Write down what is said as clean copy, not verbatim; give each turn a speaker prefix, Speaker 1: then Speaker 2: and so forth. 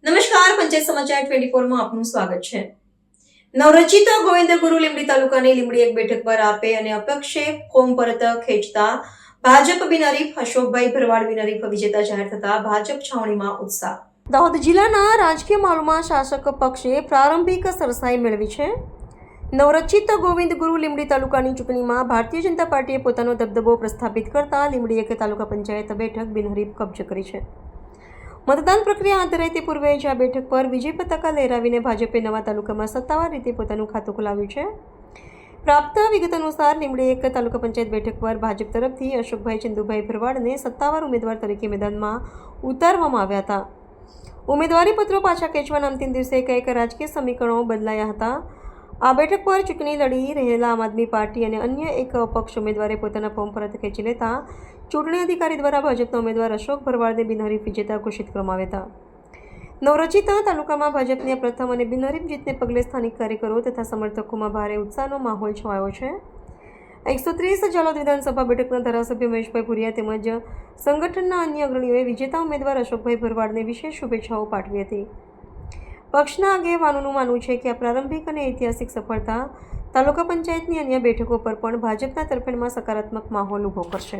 Speaker 1: નમસ્કાર, પંચાયત સમાચાર 24 માં આપનું સ્વાગત છે. નવરચિત ગોવિંદ ગુરુ લીંબડી તાલુકાની લીંબડી એક બેઠક પર આપે અને અપક્ષે ફોર્મ પરત ખેંચતા ભાજપ બિનહરીફ અશોકભાઈ ભરવાડ બિનહરીફ વિજેતા જાહેર થતા ભાજપ છાવણીમાં ઉત્સાહ. દાહોદ જિલ્લાના રાજકીય માહોલમાં શાસક પક્ષે પ્રારંભિક સરસાઈ મેળવી છે. નવરચિત ગોવિંદ ગુરુ લીંબડી તાલુકાની ચૂંટણીમાં ભારતીય જનતા પાર્ટીએ પોતાનો દબદબો પ્રસ્થાપિત કરતા લીંબડી એક તાલુકા પંચાયત બેઠક બિનહરીફ કબજે કરી છે. મતદાન પ્રક્રિયા હાથ ધરાય તે પૂર્વે જ આ બેઠક પર વિજય પતાકા લહેરાવીને ભાજપે નવા તાલુકામાં સત્તાવાર રીતે પોતાનું ખાતું ખોલાવ્યું છે. પ્રાપ્ત વિગત અનુસાર લીંબડી એક તાલુકા પંચાયત બેઠક પર ભાજપ તરફથી અશોકભાઈ ચંદુભાઈ ભરવાડને સત્તાવાર ઉમેદવાર તરીકે મેદાનમાં ઉતારવામાં આવ્યા હતા. ઉમેદવારી પત્રો પાછા ખેંચવાના અંતિમ દિવસે કંઈક રાજકીય સમીકરણો બદલાયા હતા. આ બેઠક પર ચૂંટણી લડી રહેલા આમ આદમી પાર્ટી અને અન્ય એક અપક્ષ ઉમેદવારે પોતાના ફોર્મ પરત ખેંચી લેતા ચૂંટણી અધિકારી દ્વારા ભાજપના ઉમેદવાર અશોક ભરવાડને બિનહરીફ વિજેતા ઘોષિત કરવામાં આવ્યા હતા. નવરચિત તાલુકામાં ભાજપની પ્રથમ અને બિનહરીફ જીતને પગલે સ્થાનિક કાર્યકરો તથા સમર્થકોમાં ભારે ઉત્સાહનો માહોલ છવાયો છે. 130 જાલોદ વિધાનસભા બેઠકના ધારાસભ્ય મહેશભાઈ ભુરિયા તેમજ સંગઠનના અન્ય અગ્રણીઓએ વિજેતા ઉમેદવાર અશોકભાઈ ભરવાડને વિશેષ શુભેચ્છાઓ પાઠવી હતી. પક્ષના આગેવાનોનું માનવું છે કે આ પ્રારંભિક અને ઐતિહાસિક સફળતા તાલુકા પંચાયતની અન્ય બેઠકો પર પણ ભાજપના તરફેણમાં સકારાત્મક માહોલ ઊભો કરશે.